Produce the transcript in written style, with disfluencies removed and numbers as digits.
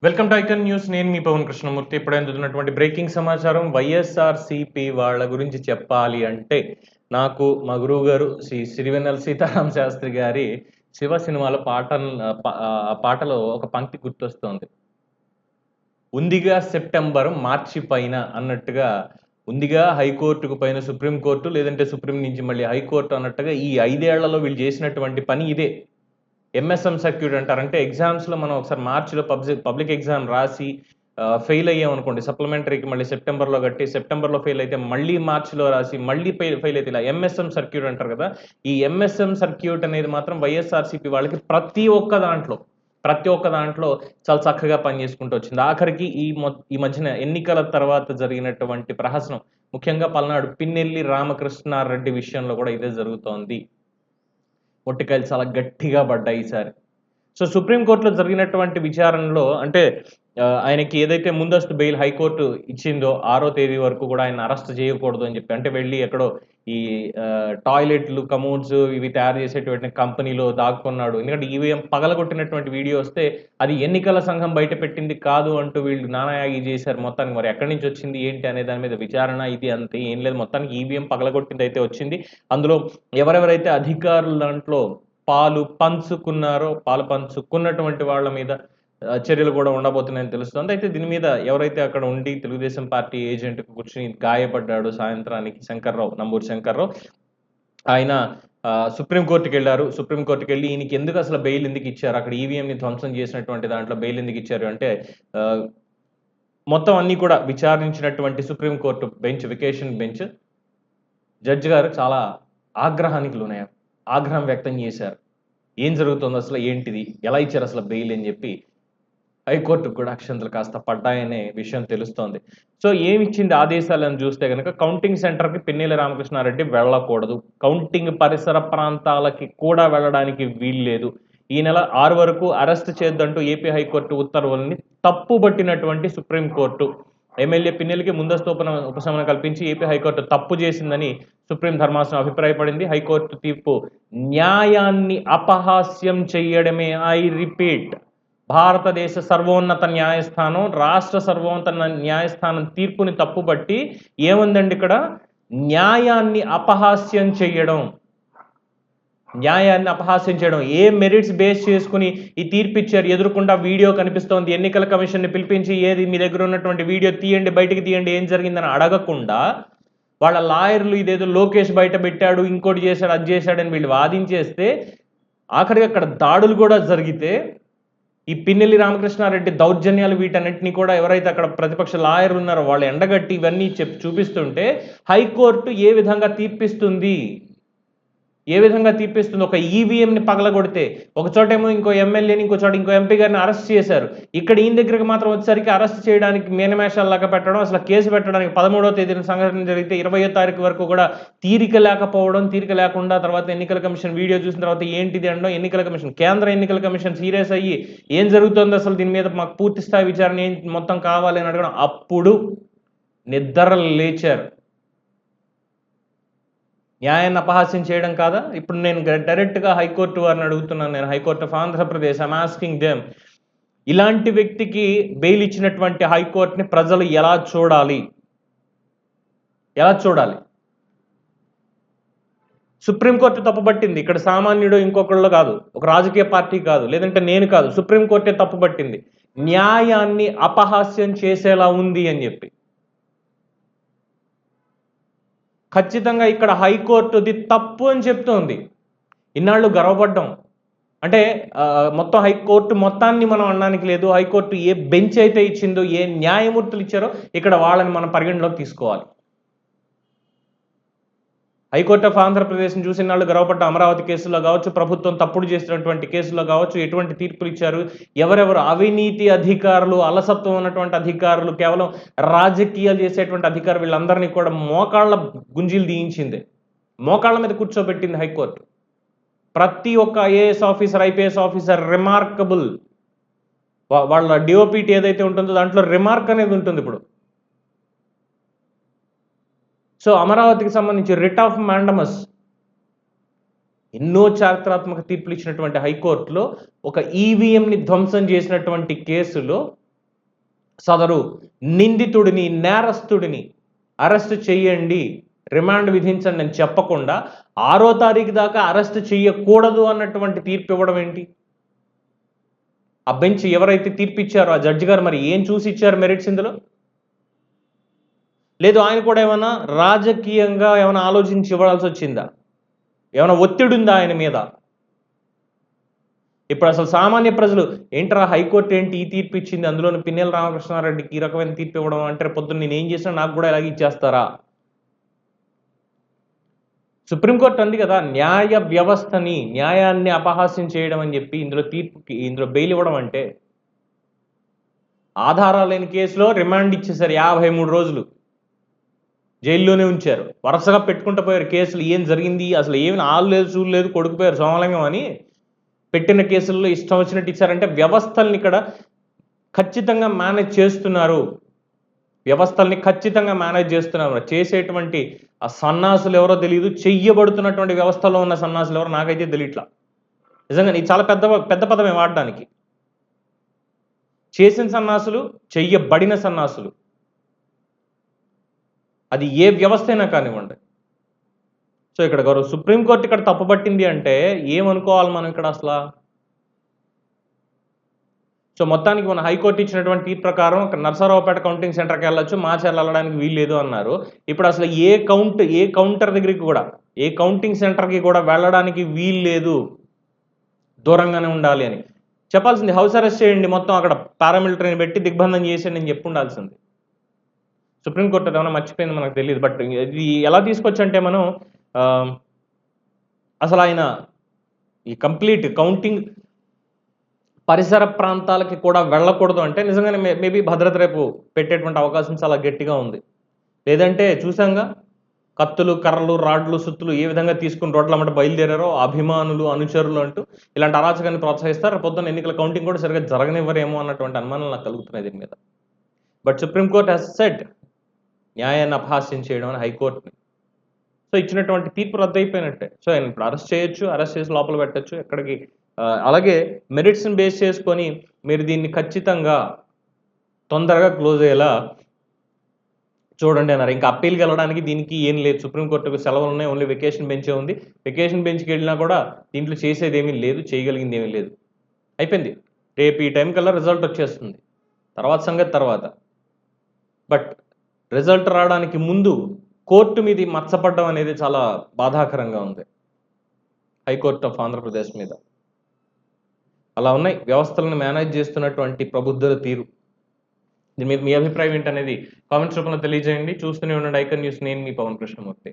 Welcome to icon news. నేను మీ పవన్ కృష్ణమూర్తి. ఇప్పుడే అందుతున్నటువంటి breaking సమాచారం. వైఎస్ఆర్సీపీ వాళ్ళ గురించి చెప్పాలి అంటే నాకు మా గురువు గారు శ్రీ సిరివెన్నెల సీతారామ శాస్త్రి గారి శివ సినిమాలో పాటలో ఒక పంక్తి గుర్తొస్తోంది. ఉందిగా సెప్టెంబర్ మార్చి పైన అన్నట్టుగా, ఉందిగా హైకోర్టుకు పైన సుప్రీంకోర్టు, లేదంటే సుప్రీం నుంచి మళ్ళీ హైకోర్టు అన్నట్టుగా ఈ 5 ఏళ్లలో వీళ్ళు చేసినటువంటి పని ఇదే. ఎంఎస్ఎం సర్క్యూట్ అంటారు. అంటే ఎగ్జామ్స్‌లో మనం ఒకసారి మార్చ్‌లో పబ్లిక్ ఎగ్జామ్ రాసి ఫెయిల్ అయ్యామనుకోండి, సప్లిమెంటరీకి మళ్ళీ సెప్టెంబర్‌లో కట్టి, సెప్టెంబర్‌లో ఫెయిల్ అయితే మళ్ళీ మార్చ్‌లో రాసి, మళ్ళీ ఫెయిల్ అయితే ఇలా ఎంఎస్ఎం సర్క్యూట్ అంటారు కదా! ఈ ఎంఎస్ఎం సర్క్యూట్ అనేది మాత్రం వైఎస్ఆర్‌సీపీ వాళ్ళకి ప్రతి ఒక్క దాంట్లో చాలా చక్కగా పనిచేసుకుంటూ వచ్చింది. ఆఖరికి ఈ మధ్యన ఎన్నికల తర్వాత జరిగినటువంటి ప్రహసనం, ముఖ్యంగా పల్నాడు పిన్నెల్లి రామకృష్ణారెడ్డి విషయంలో కూడా ఇదే జరుగుతోంది. మొట్టికాయలు చాలా గట్టిగా పడ్డాయి ఈసారి. సో, సుప్రీంకోర్టులో జరిగినటువంటి విచారణలో అంటే ఆయనకి ఏదైతే ముందస్తు బెయిల్ హైకోర్టు ఇచ్చిందో 6వ తేదీ వరకు కూడా ఆయన్ని అరెస్ట్ చేయకూడదు అని చెప్పి. అంటే వెళ్లి ఎక్కడో ఈ టాయిలెట్లు, కమోడ్స్ ఇవి తయారు చేసేటువంటి కంపెనీలో దాక్కున్నాడు. ఎందుకంటే ఈవీఎం పగలగొట్టినటువంటి వీడియో వస్తే అది ఎన్నికల సంఘం బయట పెట్టింది కాదు అంటూ వీళ్ళు నానాయాగి చేశారు మొత్తానికి. మరి ఎక్కడి నుంచి వచ్చింది ఏంటి అనే దాని మీద విచారణ ఇది అంతే ఏం లేదు. మొత్తానికి ఈవీఎం పగలగొట్టింది అయితే వచ్చింది. అందులో ఎవరెవరైతే అధికారులు దాంట్లో పాలు పంచుకున్నటువంటి వాళ్ళ మీద చర్యలు కూడా ఉండబోతున్నాయని తెలుస్తుంది. అయితే దీని మీద ఎవరైతే అక్కడ ఉండి తెలుగుదేశం పార్టీ ఏజెంట్‌కు కూర్చొని గాయపడ్డాడో సాయంత్రానికి నంబూరు శంకర్రావు, ఆయన సుప్రీంకోర్టుకెళ్లారు. సుప్రీంకోర్టుకెళ్లి ఈయనకి ఎందుకు అసలు బెయిల్ ఎందుకు ఇచ్చారు? అక్కడ ఈవీఎంని ధ్వంసం చేసినటువంటి దాంట్లో బెయిల్ ఎందుకు ఇచ్చారు అంటే మొత్తం అన్నీ కూడా విచారించినటువంటి సుప్రీంకోర్టు వెకేషన్ బెంచ్ జడ్జి గారు చాలా ఆగ్రహానికి లోనయ్యారు. ఆగ్రహం వ్యక్తం చేశారు. ఏం జరుగుతుంది అసలు? ఏంటిది? ఎలా ఇచ్చారు అసలు బెయిల్ అని చెప్పి హైకోర్టుకు కూడా అక్షంతలు కాస్త పడ్డాయనే విషయం తెలుస్తోంది. సో, ఏమిచ్చింది ఆదేశాలను చూస్తే గనక కౌంటింగ్ సెంటర్‌కి పిన్నెల్లి రామకృష్ణారెడ్డి వెళ్ళకూడదు. కౌంటింగ్ పరిసర ప్రాంతాలకి కూడా వెళ్ళడానికి వీల్లేదు. ఈ నెల 6 వరకు అరెస్ట్ చేయొద్దంటూ ఏపీ హైకోర్టు ఉత్తర్వుల్ని తప్పుబట్టినటువంటి సుప్రీంకోర్టు ఎమ్మెల్యే పిన్నెల్లికి ముందస్తు ఉపశమనం కల్పించి ఏపీ హైకోర్టు తప్పు చేసిందని సుప్రీం ధర్మాసనం అభిప్రాయపడింది. హైకోర్టు తీర్పు న్యాయాన్ని అపహాస్యం చేయడమే. ఐ రిపీట్, భారతదేశ సర్వోన్నత న్యాయస్థానం, రాష్ట్ర సర్వోన్నత న్యాయస్థానం తీర్పుని తప్పుబట్టి ఏముందండి ఇక్కడ? న్యాయాన్ని అపహాస్యం చేయడం. ఏ మెరిట్స్ బేస్ చేసుకుని ఈ తీర్పు ఇచ్చారు? ఎదురుకుండా వీడియో కనిపిస్తోంది. ఎన్నికల కమిషన్ని పిలిపించి ఏది మీ దగ్గర ఉన్నటువంటి వీడియో తీయండి, బయటికి తీయండి, ఏం జరిగిందని అడగకుండా వాళ్ళ లాయర్లు ఇదేదో లోకేష్ బయట పెట్టాడు, ఇంకోటి చేశాడు, అది చేశాడని వీళ్ళు వాదించేస్తే ఆఖరికి అక్కడ దాడులు కూడా జరిగితే ఈ పిన్నెల్లి రామకృష్ణారెడ్డి దౌర్జన్యాలు వీటన్నిటిని కూడా ఎవరైతే అక్కడ ప్రతిపక్ష లాయర్లు ఉన్నారో వాళ్ళు ఎండగట్టి ఇవన్నీ చూపిస్తుంటే హైకోర్టు ఏ విధంగా తీర్పిస్తుంది? ఒక ఈవీఎంని పగలగొడితే ఒక చోటేమో ఇంకో ఎమ్మెల్యేని, ఇంకో చోట ఇంకో ఎంపీ గారిని అరెస్ట్ చేశారు. ఇక్కడ ఈయన దగ్గరికి మాత్రం వచ్చేసరికి అరెస్ట్ చేయడానికి మేనమేషాల్లాగా పెట్టడం, అసలు కేసు పెట్టడానికి 13వ తేదీన సంఘటన జరిగితే 20వ తారీఖు వరకు కూడా తీరిక లేకుండా తర్వాత ఎన్నికల కమిషన్ వీడియో చూసిన తర్వాత ఏంటిది అనడం, కేంద్ర ఎన్నికల కమిషన్ సీరియస్ అయ్యి ఏం జరుగుతుంది అసలు దీని మీద మాకు పూర్తి స్థాయి విచారణ మొత్తం కావాలి అని అడగడం. అప్పుడు నిద్ర లేచారు. న్యాయాన్ని అపహాస్యం చేయడం కాదా? ఇప్పుడు నేను డైరెక్ట్‌గా హైకోర్టు వారిని అడుగుతున్నాను. నేను high court of Andhra Pradesh I'm asking them, ఇలాంటి వ్యక్తికి బెయిల్ ఇచ్చినటువంటి హైకోర్టుని ప్రజలు ఎలా చూడాలి? సుప్రీంకోర్టు తప్పుపట్టింది. ఇక్కడ సామాన్యుడు ఇంకొకళ్ళు కాదు, ఒక రాజకీయ పార్టీ కాదు, లేదంటే నేను కాదు, సుప్రీంకోర్టే తప్పుపట్టింది. న్యాయాన్ని అపహాస్యం చేసేలా ఉంది అని చెప్పి. ఖచ్చితంగా ఇక్కడ హైకోర్టుది తప్పు అని చెప్తోంది. ఇన్నాళ్ళు గర్వపడ్డాం. అంటే మొత్తం హైకోర్టు మొత్తాన్ని మనం అనడానికి లేదు. హైకోర్టు ఏ బెంచ్ అయితే ఇచ్చిందో, ఏ న్యాయమూర్తులు ఇచ్చారో ఇక్కడ వాళ్ళని మనం పరిగణలోకి తీసుకోవాలి. హైకోర్టు ఆఫ్ ఆంధ్రప్రదేశ్ని చూసి ఇన్నాళ్ళు గర్వపడ్డ అమరావతి కేసులో కావచ్చు, ప్రభుత్వం తప్పుడు చేసినటువంటి కేసులో కావచ్చు, ఎటువంటి తీర్పులు ఇచ్చారు, ఎవరెవరు అవినీతి అధికారులు, అలసత్వం ఉన్నటువంటి అధికారులు, కేవలం రాజకీయాలు చేసేటువంటి అధికారులు, వీళ్ళందరినీ కూడా మోకాళ్ళ గుంజీలు తీయించింది, మోకాళ్ళ మీద కూర్చోబెట్టింది హైకోర్టు. ప్రతి ఒక్క IAS officer, IPS officer remarkable. వాళ్ళ డిఓపిటీ ఏదైతే ఉంటుందో దాంట్లో రిమార్క్ అనేది ఉంటుంది. ఇప్పుడు సో అమరావతికి సంబంధించి రిట్ ఆఫ్ మాండమస్ ఎన్నో చారిత్రాత్మక తీర్పులు ఇచ్చినటువంటి హైకోర్టులో ఒక ఈవీఎంని ధ్వంసం చేసినటువంటి కేసులో సదరు నిందితుడిని, నేరస్తుడిని అరెస్ట్ చేయండి, రిమాండ్ విధించండి అని చెప్పకుండా 6వ తారీఖు దాకా అరెస్ట్ చేయకూడదు అన్నటువంటి తీర్పు ఇవ్వడం ఏంటి? ఆ బెంచ్ ఎవరైతే తీర్పు ఇచ్చారో ఆ జడ్జి గారు మరి ఏం చూసి ఇచ్చారు మెరిట్స్ ఇందులో? లేదు ఆయన కూడా ఏమన్నా రాజకీయంగా ఏమైనా ఆలోచించి ఇవ్వాల్సి వచ్చిందా? ఏమైనా ఒత్తిడి ఉందా ఆయన మీద? ఇప్పుడు అసలు సామాన్య ప్రజలు ఏంట్రా హైకోర్టు ఏంటి ఈ తీర్పు ఇచ్చింది, అందులోని పిన్నెల రామకృష్ణారెడ్డికి ఈ రకమైన తీర్పు ఇవ్వడం అంటే పొద్దున్న నేను ఏం చేసినా నాకు కూడా ఇలాగే ఇచ్చేస్తారా? సుప్రీంకోర్టు అంది కదా, న్యాయ వ్యవస్థని, న్యాయాన్ని అపహాస్యం చేయడం అని చెప్పి ఇందులో బెయిల్ ఇవ్వడం అంటే. ఆధారాలు లేని కేసులో రిమాండ్ ఇచ్చేసారు 53 రోజులు జైల్లోనే ఉంచారు. వరుసగా పెట్టుకుంటూ పోయారు కేసులు. ఏం జరిగింది అసలు, ఏమి ఆలు లేదు చూలు లేదు కొడుకుపోయారు సోమలింగం అని పెట్టిన కేసుల్లో ఇష్టం వచ్చినట్టు ఇచ్చారంటే వ్యవస్థల్ని ఇక్కడ ఖచ్చితంగా మేనేజ్ చేస్తున్నారు. వ్యవస్థల్ని ఖచ్చితంగా మేనేజ్ చేస్తున్నారు. చేసేటువంటి ఆ సన్నాసులు ఎవరో తెలియదు, చెయ్యబడుతున్నటువంటి వ్యవస్థలో ఉన్న సన్నాసులు ఎవరో నాకైతే తెలియట్లా. నిజంగా ఇది చాలా పెద్ద పదమే వాడడానికి. చేసిన సన్నాసులు, చెయ్యబడిన సన్నాసులు, అది ఏ వ్యవస్థ అయినా కానివ్వండి. సో ఇక్కడ గౌరవ సుప్రీంకోర్టు ఇక్కడ తప్పుపట్టింది అంటే ఏమనుకోవాలి మనం ఇక్కడ అసలు? సో మొత్తానికి మన హైకోర్టు ఇచ్చినటువంటి తీర్పు ప్రకారం నర్సరావుపేట కౌంటింగ్ సెంటర్కి వెళ్ళొచ్చు, మాచర్ల వెళ్ళడానికి వీల్లేదు అన్నారు. ఇప్పుడు అసలు ఏ కౌంటర్ దగ్గరికి కూడా, ఏ కౌంటింగ్ సెంటర్కి కూడా వెళ్ళడానికి వీల్లేదు, దూరంగానే ఉండాలి అని చెప్పాల్సింది. హౌస్ అరెస్ట్ చేయండి, మొత్తం అక్కడ పారామిలిటరీని పెట్టి దిగ్బంధం చేసేయండి అని చెప్పి ఉండాల్సింది. సుప్రీంకోర్టు ఏమైనా మర్చిపోయింది మనకు తెలియదు. బట్ ఇది ఎలా తీసుకొచ్చంటే మనం అసలు ఆయన ఈ కంప్లీట్ కౌంటింగ్ పరిసర ప్రాంతాలకి కూడా వెళ్ళకూడదు అంటే నిజంగానే మేబీ భద్రత రేపు పెట్టేటువంటి అవకాశం చాలా గట్టిగా ఉంది. లేదంటే చూసాంగా కత్తులు, కర్రలు, రాడ్లు, సుత్తులు ఏ విధంగా తీసుకుని రోడ్లమ్మట బయలుదేరారో అభిమానులు, అనుచరులు అంటూ ఇలాంటి అరాచకాన్ని ప్రోత్సహిస్తారు. పొద్దున్న ఎన్నికల కౌంటింగ్ కూడా సరిగ్గా జరగనివ్వరేమో అన్నటువంటి అనుమానాలు నాకు కలుగుతున్నాయి దీని మీద. బట్ సుప్రీంకోర్టు హెస్ సెడ్ న్యాయాన్ని అపహాస్యం చేయడం అని హైకోర్టుని. సో ఇచ్చినటువంటి తీర్పు రద్దు అయిపోయినట్టే. సో ఆయన ఇప్పుడు అరెస్ట్ చేయొచ్చు, అరెస్ట్ చేసి లోపల పెట్టచ్చు ఎక్కడికి. అలాగే మెరిట్స్ని బేస్ చేసుకొని మీరు దీన్ని ఖచ్చితంగా తొందరగా క్లోజ్ అయ్యేలా చూడండి అన్నారు. ఇంకా అప్పీల్కి వెళ్ళడానికి దీనికి ఏం లేదు. సుప్రీంకోర్టుకు సెలవులు ఉన్నాయి, ఓన్లీ వెకేషన్ బెంచే ఉంది. వెకేషన్ బెంచ్కి వెళ్ళినా కూడా దీంట్లో చేసేది ఏమీ లేదు, చేయగలిగింది ఏమీ లేదు. అయిపోయింది. రేపు ఈ టైం కల్లా రిజల్ట్ వచ్చేస్తుంది, తర్వాత సంగతి తర్వాత. బట్ రిజల్ట్ రావడానికి ముందు కోర్టు మీద మచ్చపడడం అనేది చాలా బాధాకరంగా ఉంది హైకోర్టు ఆఫ్ ఆంధ్రప్రదేశ్ మీద. అలా ఉన్నాయి వ్యవస్థలను మేనేజ్ చేస్తున్నటువంటి ప్రబుద్ధుల తీరు. దీని మీద మీ అభిప్రాయం ఏంటనేది కామెంట్స్ రూపంలో తెలియజేయండి. చూస్తూనే ఉండండి ఐకాన్ న్యూస్. నేను మీ పవన్ కృష్ణమూర్తి.